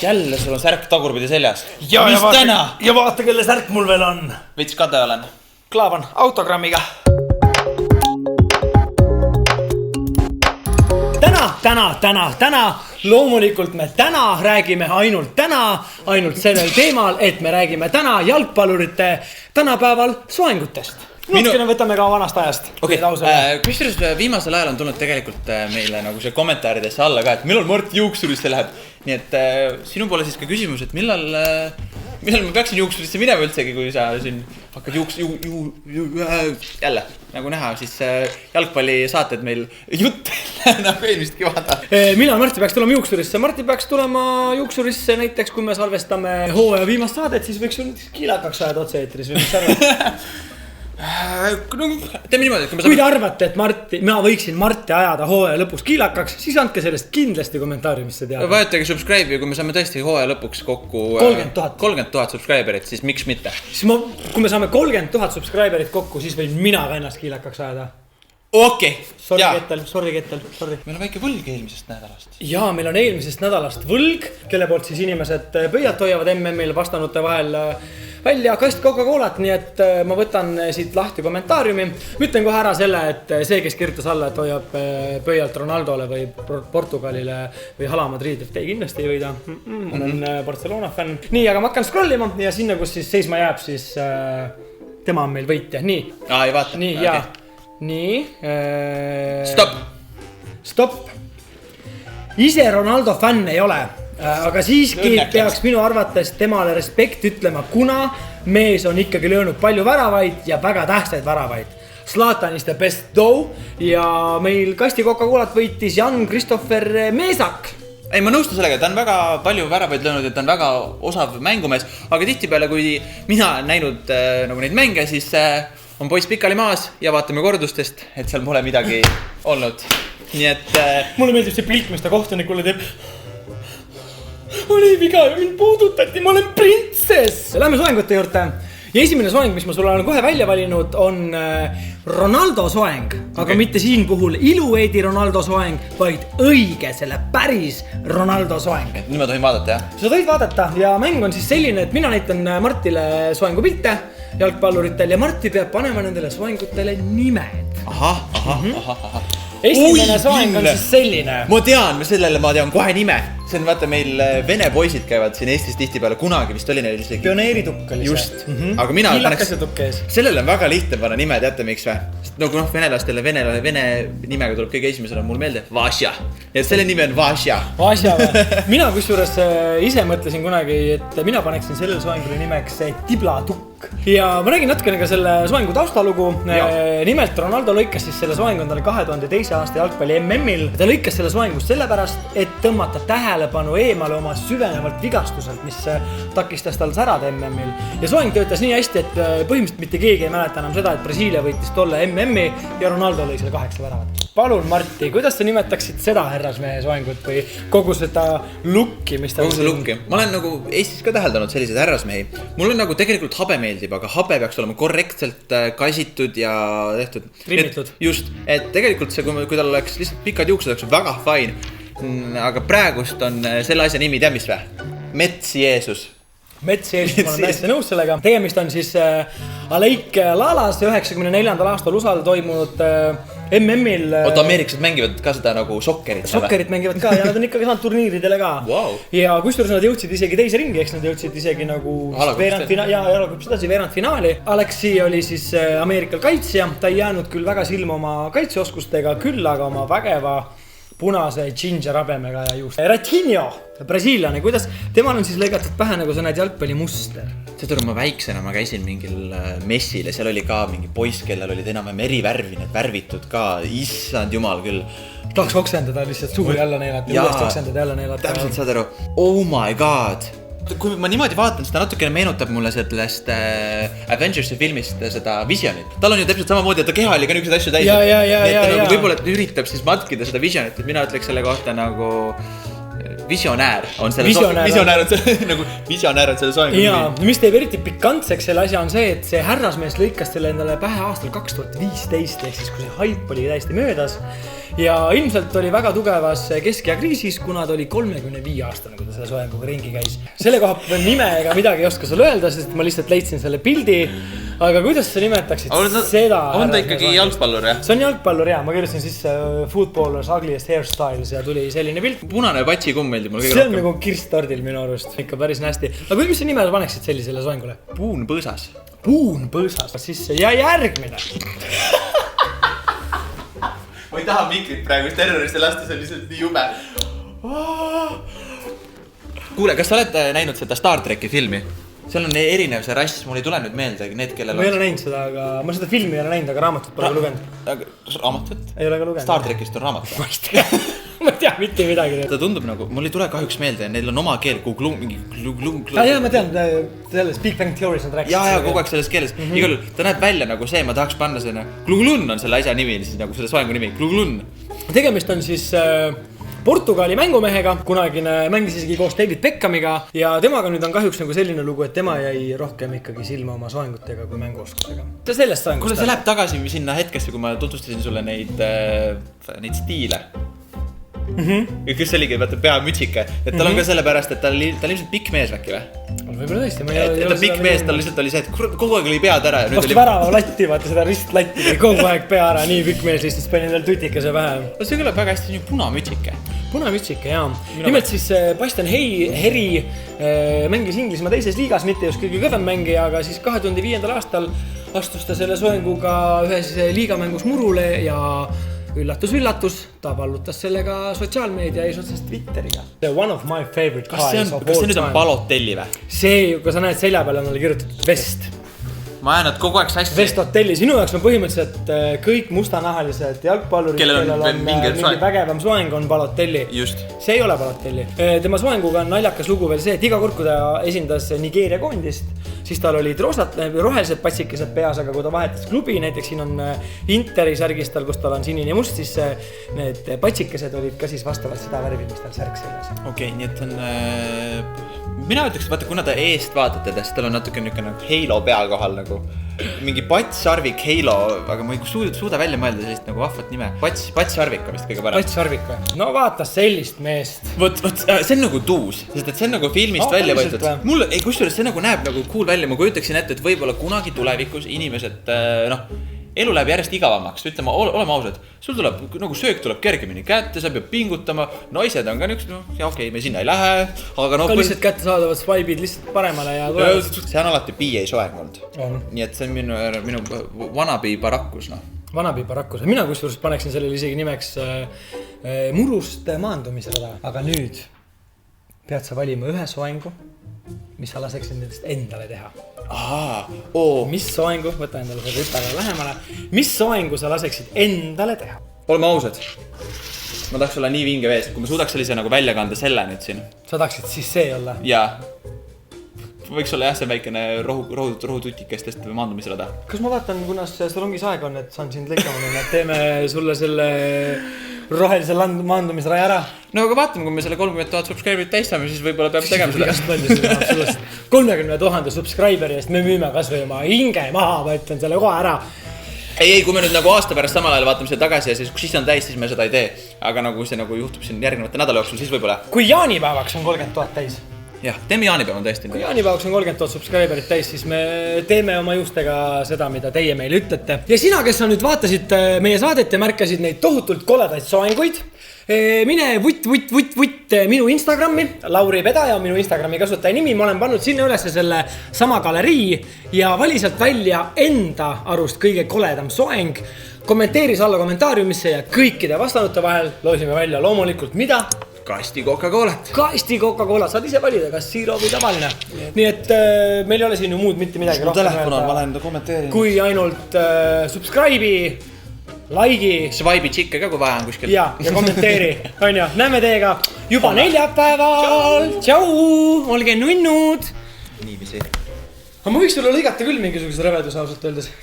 Jälle sul on särk tagurpidi seljas. Mis täna? Ja vaata, kelle särk mul veel on. Veits kade olen. Klaavan autogrammiga. Täna. Loomulikult me täna räägime ainult sellel teemal, et me räägime täna jalgpallurite tänapäeval soengutest. Natukene võtame ka vanast ajast. Kusjuures viimasel ajal on tulnud tegelikult meile nagu see kommentaaridesse alla ka, et millal Mart juuksurisse läheb. Nii et sinu poole siis ka küsimus, et millal ma peaksin juuksurisse minema üldsegi, kui sa siin hakkad jälle nagu näha, siis jalgpallisaated meil jutt nagu eelmistki vaata. Millal Marti peaks tulema juuksurisse? Marti peaks tulema juuksurisse näiteks, kui me salvestame hooaja viimast saadet, siis võiks ju kiilakaks ajada otse-eetris või mis arvad? Teeme niimoodi, et kui te arvate, et ma võiksin Marti ajada hooaja lõpuks kiilakaks, siis andke sellest kindlasti kommentaariumisse teada. Vajutage subscribe'i, kui me saame tõesti hooaja lõpuks kokku 30 000 subscriberit, siis miks mitte? Kui me saame 30 000 subscriberit kokku, siis võin mina ka ennast kiilakaks ajada. Okei. Sorry Kettel. Meil on väike võlg eelmisest nädalast. Jaa, meil on eelmisest nädalast võlg, kelle poolt siis inimesed pöialt hoiavad MM-il vastanute vahel välja kast Coca-Colat, nii et ma võtan siit lahti kommentaariumi. Ütlen kohe ära selle, et see, kes kirjutas alla, et hoiab pöialt Ronaldole või Portugalile või Hala Madrid, et ei kindlasti ei võida. Ma olen Barcelona fänn. Nii, aga ma hakkan scrollima ja sinna, kus siis seisma jääb, siis tema on meil võitja. Nii. Ei vaata. Nii, jaa. Nii. Stop. Ise Ronaldo fänn ei ole. Aga siiski peaks minu arvates temale respekt ütlema, kuna mees on ikkagi löönud palju väravaid ja väga tähtsaid väravaid. Zlatan is the best though ja meil kasti Coca-Colat võitis Jan-Christopher Meesak. Ei, ma nõustun sellega, ta on väga palju väravaid löönud, et ta on väga osav mängumees, aga tihtipeale, kui mina näinud nagu neid mänge, siis on poiss pikali maas ja vaatame kordustest, et seal pole midagi olnud. Nii et mulle meeldib see pilt, mis ta kohtunikule teeb. Oli viga ja mind puudutati, ma olen printsess. Lähme soengute juurde. Ja esimene soeng, mis ma sulle olen kohe välja valinud, on Ronaldo soeng. Aga mitte siin puhul ilueedi Ronaldo soeng, vaid õige, selle päris Ronaldo soeng. Nüüd ma tohin vaadata, jah? Sa tohid vaadata ja mäng on siis selline, et mina näitan Martile soengu pilte jalgpalluritel ja Marti peab panema nendele soengutele nimed. Aha. Esimene soeng on siis selline. Ma tean kohe nime. See on vaata meil vene poisid käivad siin Eestis tihtipeale, kunagi vist oli neil isegi pioneeritukk oli see. Just, aga mina paneks sellele on väga lihtne panna nime, teate miks või? Nagu venelastele, vene nimega tuleb kõige esimesele mul meelde Vasja. Ja selle nime on Vasja. Vasja või? Mina kusjuures ise mõtlesin kunagi, et mina paneksin sellele soengule nimeks Tibla Tukk. Ja ma räägin natukene ka selle soengu taustalugu. Nimelt Ronaldo lõikas siis selle soengu endale 2002. aasta jalgpalli MM-il. Ta lõikas selle soengust sellepärast, et tõmmata tähelepanu eemale oma süvenevalt vigastuselt, mis takistas tal särada MM-il. Ja soeng töötas nii hästi, et põhimõtteliselt mitte keegi ei mäleta enam seda, et Brasiilia võitis tolle MM-i ja Ronaldo lõi selle 8 väravat. Palun, Marti, kuidas sa nimetaksid seda härrasmehe soengut või kogu seda lukki, mis ta kogu seda lukki? Ma olen nagu Eestis ka täheldanud selliseid härrasmehi. Mul on nagu tegelikult habe meeldib, aga habe peaks olema korrektselt kasitud ja tehtud. Trimmitud. Just, et tegelikult see, kui tal oleks lihtsalt pikad juuksed, oleks väga fine. Aga praegust on selle asja nimi, tead mis või? Mets Jeesus. Mets Jeesus, ma olen täiesti nõus sellega. Tegemist on siis Aleik Lalas 94. aastal USAl toimunud MM-il. Oota, ameeriksed mängivad ka seda nagu sokkerit. Sokkerit mängivad ka ja nad on ikkagi saanud turniiridele ka. Wow. Ja kusjuures nad jõudsid isegi teise ringi, eks nad jõudsid isegi nagu veerandfinaali. Aleksi oli siis Ameerikal kaitsja, ta ei jäänud küll väga silma oma kaitseoskustega, küll aga oma vägeva punase ginger habemega ja juust. Ratinho, brasiiliane, kuidas temal on siis lõigatud pähe nagu sa näed jalgpalli muster. Seda ma väiksena, ma käisin mingil messil ja seal oli ka mingi poiss, kellel olid enam merivärvi, need värvitud ka, issand jumal küll. Tahaks oksendada lihtsalt suuri jälle neelata ja uuesti oksendada jälle neelata. Täpselt saad aru, oh my god. Kui ma niimoodi vaatan, seda natukene meenutab mulle sellest Avengersi filmist seda Visionit. Tal on ju täpselt samamoodi, et ta keha oli ka niisugused asju täis. Ja. Nagu võib-olla üritab siis matkida seda Visionit, et mina ütleks selle kohta nagu visionäär on selle Visionäär visionäär on selle soengu ja mis teeb eriti pikantseks selle asja on see, et see härrasmees lõikas selle endale pähe aastal 2015 ehk siis kui see haip oli täiesti möödas ja ilmselt oli väga tugevas kesk- ja kriisis, kuna ta oli 35 aastane, kui ta selle soenguga ringi käis. Selle koha peal nime ega midagi ei oska sulle öelda, sest ma lihtsalt leidsin selle pildi. Aga kuidas sa nimetaksid seda? On ta ikkagi jalgpallur, jah? See on jalgpallur, jah. Ma kirjutasin sisse footballers ugliest hairstyles ja tuli selline pilt. Punane patsikumm meeldib mulle kõige rohkem. See on nagu kirstordil minu arust. Ikka päris nästi. Aga mis sa nime paneksid sellisele soengule? Puunpõõsas. Puunpõõsas. Siis ja järgmine. Ma ei taha mikrit praegu terroriste lasta, see on lihtsalt nii jume. Kuule, kas sa oled näinud seda Star Treki filmi? Seal on erinev see rass, mul ei tule nüüd meelde need, kellel on... Ma ei ole näinud seda, aga ma seda filmi ei ole näinud, aga raamatut pole lugenud. Raamatut? Ei ole ka lugenud. Star Trekist on raamat. Ma ei tea mitte midagi. Ta tundub nagu, mul ei tule kahjuks meelde, neil on oma keel, mingi glung. Jaa, ma tean, selles Big Bang Theories on rääkinud. Jaa, kogu aeg selles keeles. Igal ta näeb välja nagu see, ma tahaks panna selle Gluglun on selle asja nimi, nagu selle soengu nimi, Gluglun. Tegemist on siis Portugali mängumehega, kunagine mängis isegi koos David Beckhamiga ja temaga nüüd on kahjuks nagu selline lugu, et tema jäi rohkem ikkagi silma oma soengutega kui mänguoskusega. See sellest soengust. Kuule, see läheb tagasi sinna hetkesse, kui ma tutvustasin sulle neid stiile. Ja kes oligi, vaata peamütsike, et tal on ka sellepärast, et ta on ilmselt pikk mees väki või? Võib-olla tõesti, ma ei ole pikk mees, tal lihtsalt oli see, et kogu aeg oli pead ära. Vastu värava latti, vaata seda ristlatti oli kogu aeg pea ära, nii pikk mees lihtsalt panin tal tutikese pähe. See kõlab väga hästi punamütsike. Punamütsike, jaa. Nimelt siis Bastian Heri mängis Inglismaa teises liigas, mitte just kõige kõvem mängija, aga siis 2005. aastal astus ta selle soenguga ühes liigamängus murule ja üllatus, ta vallutas sellega sotsiaalmeedia eesotsast Twitteriga. One of my favorite guys of all time. Kas see nüüd on Balotelli või? See, kui sa näed selja peal on oli kirjutatud Vest. Ma ajan, et kogu aeg sassi. Vest hotelli. Sinu jaoks on põhimõtteliselt kõik mustanahalised jalgpallurid, kellel on mingi vägevam soeng on Balotelli. Just. See ei ole Balotelli. Tema soenguga on naljakas lugu veel see, et iga kord, kui ta esindas Nigeeria koondist, siis tal olid rohelised patsikesed peas, aga kui ta vahetas klubi, näiteks siin on Interi särgis tal, kus tal on sinine ja must, siis need patsikesed olid ka siis vastavalt seda värvi, mis tal särk seljas. Okei, nii et on... Mina ütleks, vaata, kuna ta eest vaatate, siis tal on natuke niisugune Halo pea kohal nagu mingi Pats-Sarvik Halo, aga ma ei suuda välja mõelda sellist nagu vahvat nime. Pats-Sarvik on vist kõige parem. Pats-Sarvik või? No vaata sellist meest. Võt, see on nagu tuus, sest et see on nagu filmist välja võetud. Mulle, kusjuures see nagu näeb nagu cool välja, ma kujutaksin ette, et võib-olla kunagi tulevikus inimesed, elu läheb järjest igavamaks, ütleme, oleme ausad. Sul tuleb, nagu söök tuleb kergemini kätte, sa peab pingutama, naised on ka niisugune, ja okei, me sinna ei lähe, aga ka lihtsalt kätte saadavad swipe'id lihtsalt paremale ja tulevad. See on alati PA soeng olnud. Nii et see on minu wannabe barakkus, noh. Wannabe barakkus. Mina kusjuures paneksin sellele isegi nimeks murust maandumisrada. Aga nüüd pead sa valima ühe soengu, mis sa laseksid nendest endale teha. Mis soengu, võta endale seda üpärale lähemale, mis soengu sa laseksid endale teha? Oleme ausad. Ma tahaks olla nii vinge vees, kui ma suudaks sellise nagu välja kanda selle nüüd siin. Sa tahaksid siis see olla? Jaa. Võiks olla jah, see väikene rohututikestest maandumisrada. Kas ma vaatan, kunas salongis aeg on, et saan sind lõikama, et teeme sulle selle rohelise maandumisraja ära? No aga vaatame, kui me selle 30 000 subscriberit täistame, siis võib-olla peab tegema seda. 30 000 subscriberi eest me müüme kas või oma hinge maha, ma ütlen selle kohe ära. Ei, kui me nüüd nagu aasta pärast samal ajal vaatame seda tagasi ja siis on täis, siis me seda ei tee. Aga nagu see nagu juhtub siin järgnevate nädala jooksul, siis võib-olla. Kui jaanipäevaks on 30 000 täis. Jah, teeme jaanipäev on tõesti. Kui jaanipäevaks on 30 000 subscriberit täis, siis me teeme oma juustega seda, mida teie meile ütlete. Ja sina, kes sa nüüd vaatasid meie saadet ja märkasid neid tohutult koledaid soenguid, mine vutt minu Instagrami, Lauri Pedaja on minu Instagrami kasutaja nimi, ma olen pannud sinna üles selle sama galerii ja vali sealt välja enda arust kõige koledam soeng. Kommenteeris alla kommentaariumisse ja kõikide vastanute vahel loosime välja loomulikult mida? Kasti Coca-Colat. Kasti Coca-Colat, saad ise valida, kas siiro või tavaline. Nii et meil ei ole siin ju muud mitte midagi rohkem telefon on, ma lähen kommenteerin. Kui ainult subscribe'i, like'i. Swipe'i tšikke ka, kui vaja on kuskil. Ja kommenteeri. Näeme teiega juba neljapäeval. Tšau, olge nunnud. Niiviisi. Aga ma võiks sulle lõigata küll mingisuguse revedus ausalt öeldes.